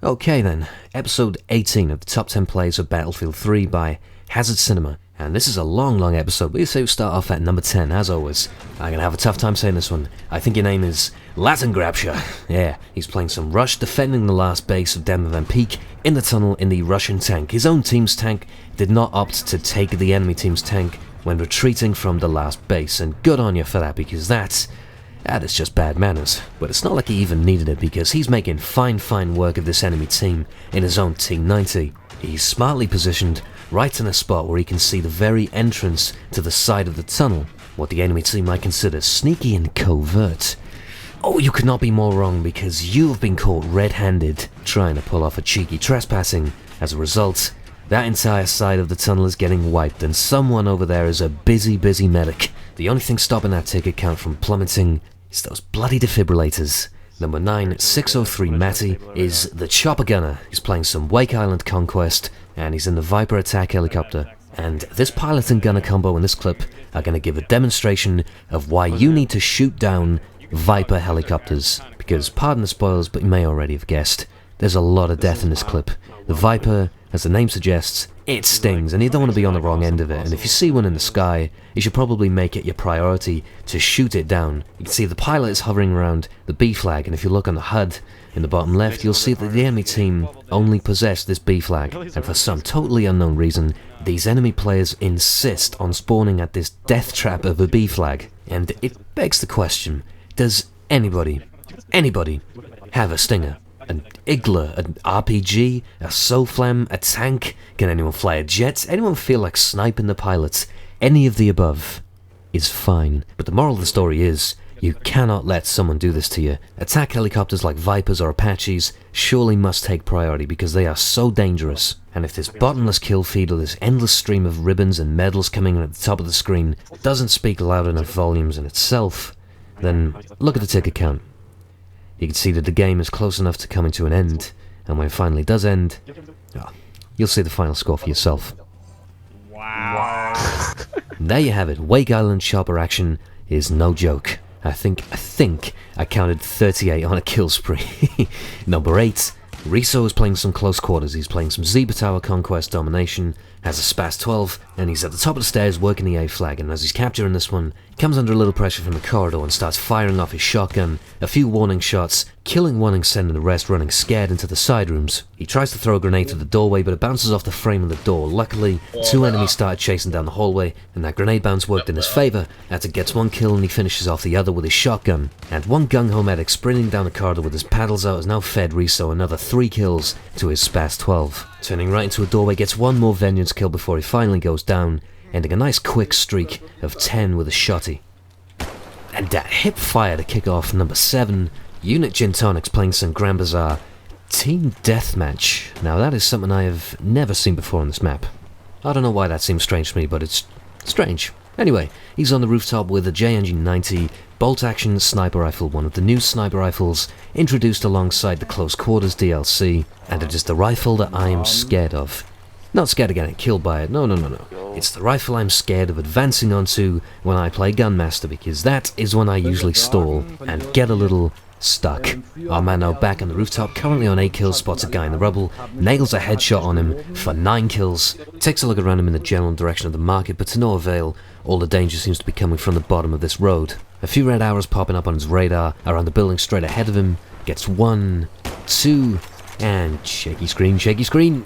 Okay then, episode 18 of the top 10 plays of Battlefield 3 by Hazard Cinema. And this is a long episode, but we start off at number 10, as always. I'm gonna have a tough time saying this one. I think your name is Latin-Grabscher. Yeah, he's playing some Rush, defending the last base of Denver Van Peek in the tunnel in the Russian tank. His own team's tank did not opt to take the enemy team's tank when retreating from the last base, and good on you for that, because that is just bad manners. But it's not like he even needed it, because he's making fine work of this enemy team in his own T90. He's smartly positioned right in a spot where he can see the very entrance to the side of the tunnel, what the enemy team might consider sneaky and covert. Oh, you could not be more wrong, because you've been caught red-handed trying to pull off a cheeky trespassing. As a result, that entire side of the tunnel is getting wiped, and someone over there is a busy medic. The only thing stopping that ticket count from plummeting is those bloody defibrillators. Number 9, 603 Matty, is the chopper gunner. He's playing some Wake Island Conquest, and he's in the Viper attack helicopter. And this pilot and gunner combo in this clip are going to give a demonstration of why you need to shoot down Viper helicopters. Because, pardon the spoilers, but you may already have guessed, there's a lot of death in this clip. The Viper, as the name suggests, it stings, and you don't want to be on the wrong end of it. And if you see one in the sky, you should probably make it your priority to shoot it down. You can see the pilot is hovering around the B flag, and if you look on the HUD in the bottom left, you'll see that the enemy team only possess this B flag. And for some totally unknown reason, these enemy players insist on spawning at this death trap of a B flag. And it begs the question, does anybody have a Stinger? An Igla, an RPG, a Soflam, a tank? Can anyone fly a jet? Anyone feel like sniping the pilots? Any of the above is fine. But the moral of the story is, you cannot let someone do this to you. Attack helicopters like Vipers or Apaches surely must take priority, because they are so dangerous. And if this bottomless kill feed or this endless stream of ribbons and medals coming in at the top of the screen doesn't speak loud enough volumes in itself, then look at the ticket count. You can see that the game is close enough to coming to an end, and when it finally does end, you'll see the final score for yourself. Wow. There you have it. Wake Island chopper action is no joke. I think I counted 38 on a kill spree. Number 8, Riso is playing some close quarters. He's playing some Zebra Tower Conquest Domination, has a SPAS 12, and he's at the top of the stairs working the A flag, and as he's capturing this one, he comes under a little pressure from the corridor and starts firing off his shotgun, a few warning shots, killing one and sending the rest running scared into the side rooms. He tries to throw a grenade to the doorway, but it bounces off the frame of the door. Luckily, 2 enemies started chasing down the hallway, and that grenade bounce worked in his favour, as it gets one kill and he finishes off the other with his shotgun. And one gung-ho medic sprinting down the corridor with his paddles out has now fed Riso another 3 kills to his SPAS 12. Turning right into a doorway, gets one more Vengeance kill before he finally goes down, ending a nice quick streak of 10 with a shotty. And that hip fire to kick off number 7, Unit Gin Tonics playing some Grand Bazaar Team Deathmatch. Now that is something I have never seen before on this map. I don't know why that seems strange to me, but it's strange. Anyway, he's on the rooftop with a JNG-90 bolt-action sniper rifle, one of the new sniper rifles introduced alongside the Close Quarters DLC, and it is the rifle that I am scared of. Not scared of getting killed by it, no. It's the rifle I'm scared of advancing onto when I play Gunmaster, because that is when I usually stall and get a little stuck. Our man now back on the rooftop, currently on 8 kills, spots a guy in the rubble, nails a headshot on him for 9 kills, takes a look around him in the general direction of the market, but to no avail. All the danger seems to be coming from the bottom of this road. A few red arrows popping up on his radar around the building straight ahead of him. Gets 1, 2, and shaky screen,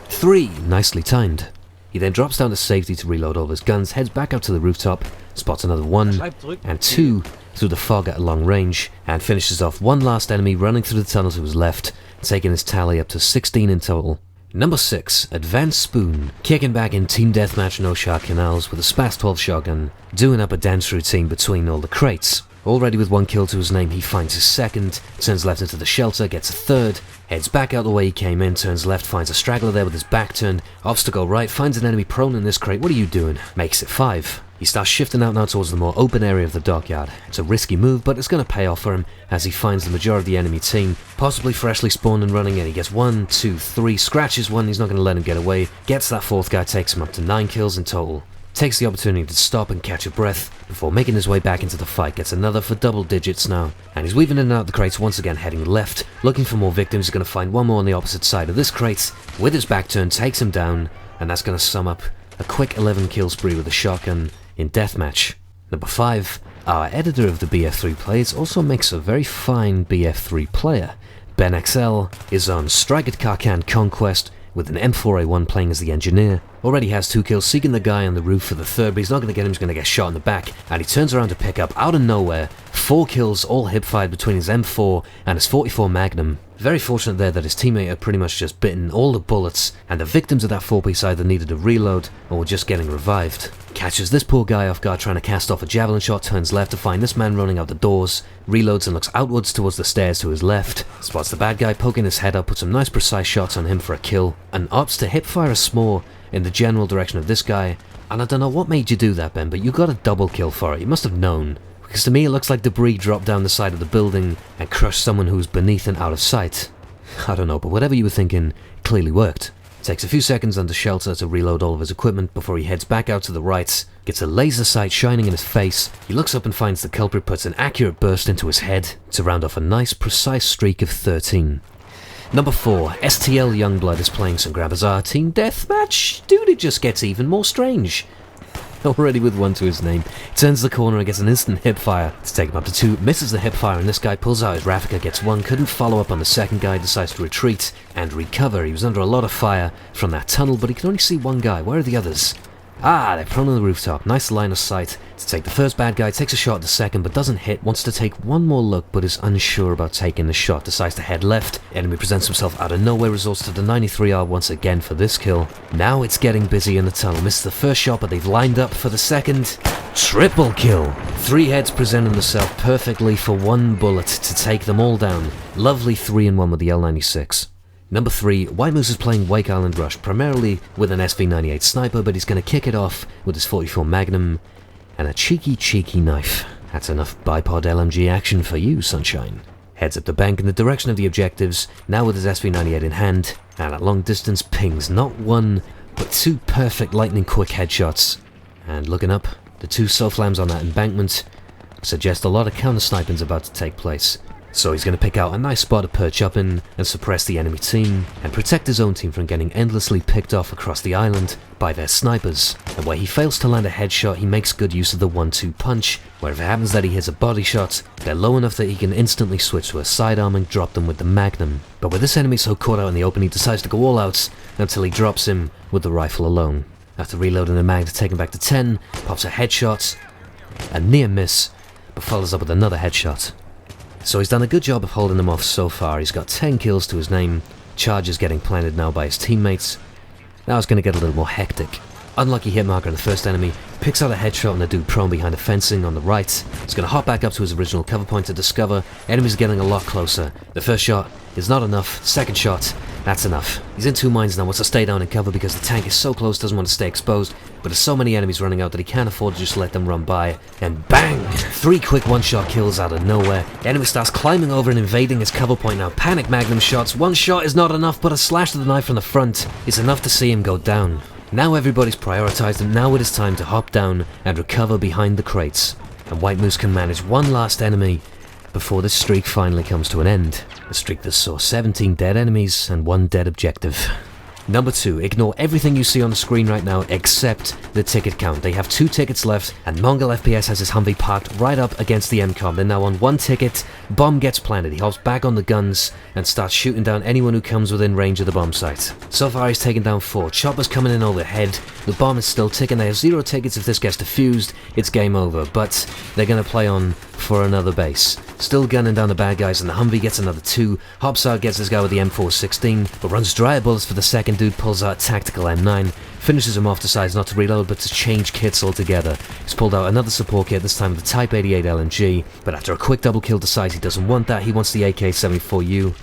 3, nicely timed. He then drops down to safety to reload all his guns, heads back up to the rooftop, spots another 1 and 2 through the fog at long range, and finishes off one last enemy running through the tunnel to his left, taking his tally up to 16 in total. Number 6, Advanced Spoon, kicking back in Team Deathmatch No Shot Canals with a SPAS 12 shotgun, doing up a dance routine between all the crates. Already with 1 kill to his name, he finds his second, turns left into the shelter, gets a third, heads back out the way he came in, turns left, finds a straggler there with his back turned, obstacle right, finds an enemy prone in this crate. What are you doing? Makes it 5. He starts shifting out now towards the more open area of the dockyard. It's a risky move, but it's going to pay off for him as he finds the majority of the enemy team, possibly freshly spawned and running, and he gets 1, 2, 3, scratches one, he's not going to let him get away, gets that 4th guy, takes him up to 9 kills in total. takes the opportunity to stop and catch a breath before making his way back into the fight, gets another for double digits now, and he's weaving in and out the crates once again, heading left, looking for more victims. He's going to find one more on the opposite side of this crate, with his back turned, takes him down, and that's going to sum up a quick 11 kill spree with a shotgun in Deathmatch. Number 5, our editor of the BF3 plays also makes a very fine BF3 player. Ben XL is on Striker Karkan Conquest with an M4A1 playing as the engineer. Already has 2 kills, seeking the guy on the roof for the third, but he's not going to get him, he's going to get shot in the back, and he turns around to pick up, out of nowhere, 4 kills, all hip-fired between his M4 and his 44 Magnum. Very fortunate there that his teammate had pretty much just bitten all the bullets, and the victims of that 4-piece either needed a reload or were just getting revived. Catches this poor guy off guard trying to cast off a javelin shot, turns left to find this man running out the doors, reloads and looks outwards towards the stairs to his left, spots the bad guy poking his head up, puts some nice precise shots on him for a kill, and opts to hip-fire a s'more in the general direction of this guy. And I don't know what made you do that, Ben, but you got a double kill for it. You must have known. Because to me it looks like debris dropped down the side of the building and crushed someone who was beneath and out of sight. I don't know, but whatever you were thinking clearly worked. Takes a few seconds under shelter to reload all of his equipment before he heads back out to the right, gets a laser sight shining in his face. He looks up and finds the culprit puts an accurate burst into his head to round off a nice precise streak of 13. Number 4, STL Youngblood is playing some Grabazar Team Deathmatch. Dude, it just gets even more strange. Already with 1 to his name, turns the corner and gets an instant hip fire to take him up to 2, misses the hip fire, and this guy pulls out his Rafika, gets 1, couldn't follow up on the second guy, decides to retreat and recover. He was under a lot of fire from that tunnel, but he could only see 1 guy. Where are the others? Ah, they're prone on the rooftop. Nice line of sight to take the first bad guy, takes a shot at the second but doesn't hit, wants to take 1 more look but is unsure about taking the shot, decides to head left. Enemy presents himself out of nowhere, resorts to the 93R once again for this kill. Now it's getting busy in the tunnel, misses the first shot but they've lined up for the second. Triple kill! 3 heads presenting themselves perfectly for 1 bullet to take them all down. Lovely 3-in-1 with the L96. Number 3, White Moose is playing Wake Island Rush, primarily with an SV98 sniper, but he's going to kick it off with his 44 Magnum and a cheeky knife. That's enough bipod LMG action for you, sunshine. Heads up the bank in the direction of the objectives, now with his SV98 in hand, and at long distance pings not 1, but 2 perfect lightning quick headshots. And looking up, the 2 self-lams on that embankment suggest a lot of counter-sniping's about to take place. So he's going to pick out a nice spot to perch up in and suppress the enemy team and protect his own team from getting endlessly picked off across the island by their snipers. And where he fails to land a headshot, he makes good use of the 1-2 punch, where if it happens that he hits a body shot, they're low enough that he can instantly switch to a sidearm and drop them with the Magnum. But with this enemy so caught out in the open, he decides to go all out until he drops him with the rifle alone. After reloading the mag to take him back to 10, pops a headshot, a near miss, but follows up with another headshot. So he's done a good job of holding them off so far. He's got 10 kills to his name, charges getting planted now by his teammates. Now it's going to get a little more hectic. Unlucky hit marker on the first enemy, picks out a headshot on the dude prone behind the fencing on the right. He's going to hop back up to his original cover point to discover enemies are getting a lot closer. The first shot is not enough, second shot, that's enough. He's in 2 minds now, wants to stay down in cover because the tank is so close, doesn't want to stay exposed, but there's so many enemies running out that he can't afford to just let them run by. And bang! 3 quick 1-shot kills out of nowhere. The enemy starts climbing over and invading his cover point now. Panic Magnum shots, 1 shot is not enough, but a slash to the knife from the front is enough to see him go down. Now everybody's prioritized and now it is time to hop down and recover behind the crates. And White Moose can manage 1 last enemy before this streak finally comes to an end. A streak that saw 17 dead enemies and 1 dead objective. Number 2, ignore everything you see on the screen right now except the ticket count. They have 2 tickets left and Mongol FPS has his Humvee parked right up against the MCOM. They're now on 1 ticket, bomb gets planted, he hops back on the guns and starts shooting down anyone who comes within range of the bomb site. So far he's taken down 4, choppers coming in overhead, the bomb is still ticking, they have 0 tickets. If this gets defused, it's game over, but they're going to play on for another base. Still gunning down the bad guys and the Humvee gets another 2, hops out, gets this guy with the M416, but runs dry of bullets for the second dude, pulls out a tactical M9, finishes him off, decides not to reload but to change kits altogether. He's pulled out another support kit, this time with the Type 88 LMG, but after a quick double kill decides he doesn't want that, he wants the AK-74U,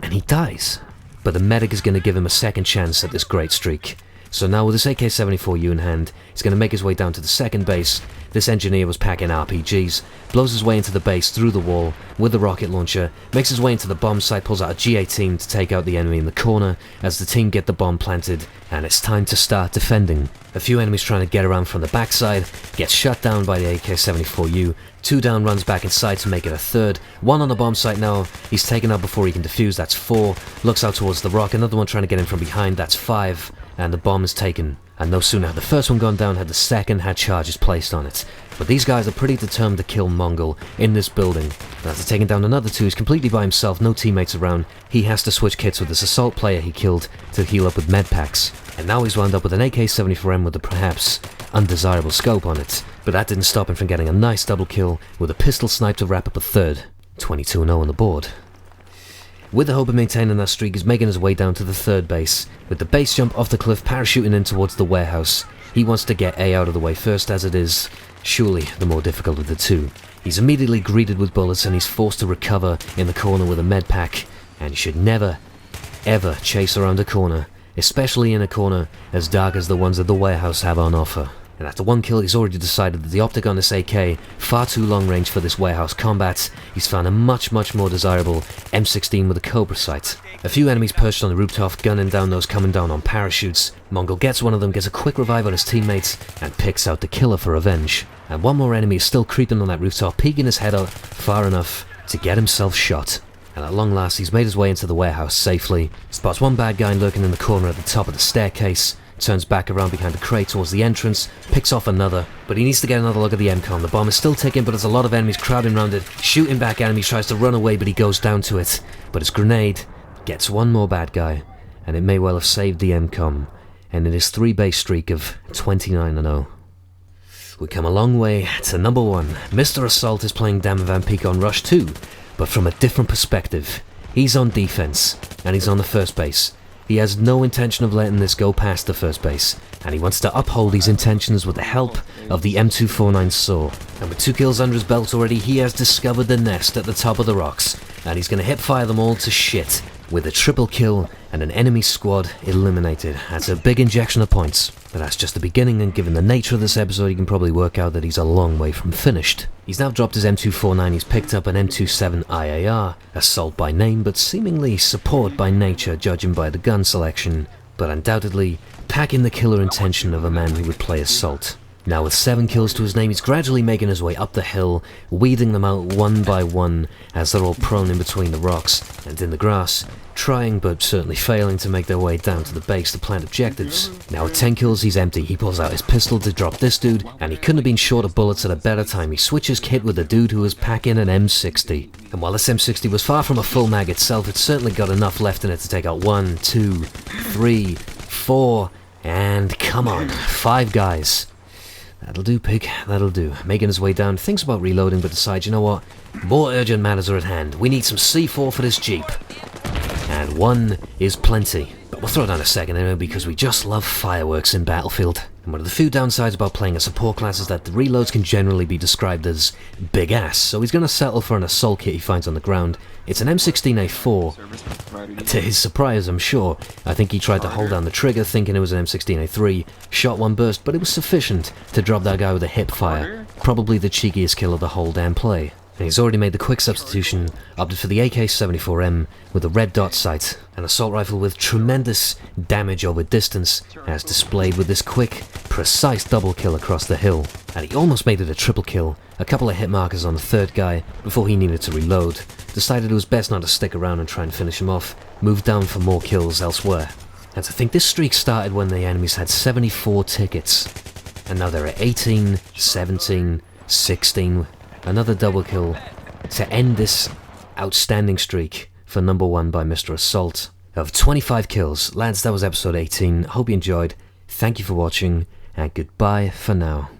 and he dies. But the medic is going to give him a second chance at this great streak. So now with this AK-74U in hand, he's going to make his way down to the second base, This engineer was packing RPGs, blows his way into the base through the wall with the rocket launcher, makes his way into the bomb site, pulls out a G18 to take out the enemy in the corner as the team get the bomb planted, and it's time to start defending. A few enemies trying to get around from the backside, gets shut down by the AK-74U, 2 down, runs back inside to make it a third, 1 on the bomb site now, he's taken out before he can defuse, that's 4, looks out towards the rock, another one trying to get in from behind, that's 5, and the bomb is taken. And no sooner had the first one gone down had the second had charges placed on it. But these guys are pretty determined to kill Mongol in this building. And after taking down another 2, he's completely by himself, no teammates around. He has to switch kits with this assault player he killed to heal up with med packs. And now he's wound up with an AK-74M with a perhaps undesirable scope on it. But that didn't stop him from getting a nice double kill with a pistol snipe to wrap up a third. 22-0 on the board. With the hope of maintaining that streak, he's making his way down to the third base. With the base jump off the cliff, parachuting in towards the warehouse. He wants to get A out of the way first, as it is surely the more difficult of the 2. He's immediately greeted with bullets and he's forced to recover in the corner with a med pack. And you should never, ever chase around a corner, especially in a corner as dark as the ones that the warehouse have on offer. And after 1 kill, he's already decided that the optic on this AK, far too long range for this warehouse combat. He's found a much more desirable M16 with a Cobra sight. A few enemies perched on the rooftop, gunning down those coming down on parachutes. Mongol gets one of them, gets a quick revive on his teammates, and picks out the killer for revenge. And one more enemy is still creeping on that rooftop, peeking his head out far enough to get himself shot. And at long last, he's made his way into the warehouse safely, spots one bad guy lurking in the corner at the top of the staircase, turns back around behind the crate towards the entrance, picks off another, but he needs to get another look at the MCOM. The bomb is still ticking, but there's a lot of enemies crowding around it, shooting back at him. He tries to run away, but he goes down to it. But his grenade gets one more bad guy, and it may well have saved the MCOM, and in his 3-base streak of 29-0. We come a long way to number 1. Mr. Assault is playing Damon Van Peek on Rush 2, but from a different perspective. He's on defense, and he's on the first base. He has no intention of letting this go past the first base, and he wants to uphold these intentions with the help of the M249 saw. And with 2 kills under his belt already, he has discovered the nest at the top of the rocks, and he's going to hip-fire them all to shit with a triple kill and an enemy squad eliminated. That's a big injection of points, but that's just the beginning, and given the nature of this episode, you can probably work out that he's a long way from finished. He's now dropped his M249, he's picked up an M27 IAR, Assault by name, but seemingly Support by nature, judging by the gun selection, but undoubtedly packing the killer intention of a man who would play Assault. Now with 7 kills to his name, he's gradually making his way up the hill, weeding them out one by one as they're all prone in between the rocks and in the grass, trying but certainly failing to make their way down to the base to plant objectives. Now with 10 kills, he's empty. He pulls out his pistol to drop this dude, and he couldn't have been short of bullets at a better time. He switches kit with the dude who was packing an M60. And while this M60 was far from a full mag itself, it certainly got enough left in it to take out 1, 2, 3, 4, and come on, 5 guys. That'll do, pig, that'll do. Making his way down, thinks about reloading, but decides, you know what? More urgent matters are at hand. We need some C4 for this Jeep. And 1 is plenty. But we'll throw down a second anyway, because we just love fireworks in Battlefield. And one of the few downsides about playing a support class is that the reloads can generally be described as big ass, so he's going to settle for an assault kit he finds on the ground. It's an M16A4. To his surprise, I'm sure. I think he tried to hold down the trigger thinking it was an M16A3, shot 1 burst, but it was sufficient to drop that guy with a hip fire. Probably the cheekiest kill of the whole damn play. And he's already made the quick substitution, opted for the AK-74M with a red dot sight, an assault rifle with tremendous damage over distance, as displayed with this quick, precise double kill across the hill. And he almost made it a triple kill, a couple of hit markers on the third guy before he needed to reload, decided it was best not to stick around and try and finish him off, moved down for more kills elsewhere. And to think this streak started when the enemies had 74 tickets, and now there are 18, 17, 16... Another double kill to end this outstanding streak for number 1 by Mr. Assault of 25 kills. Lads, that was episode 18. Hope you enjoyed. Thank you for watching, and goodbye for now.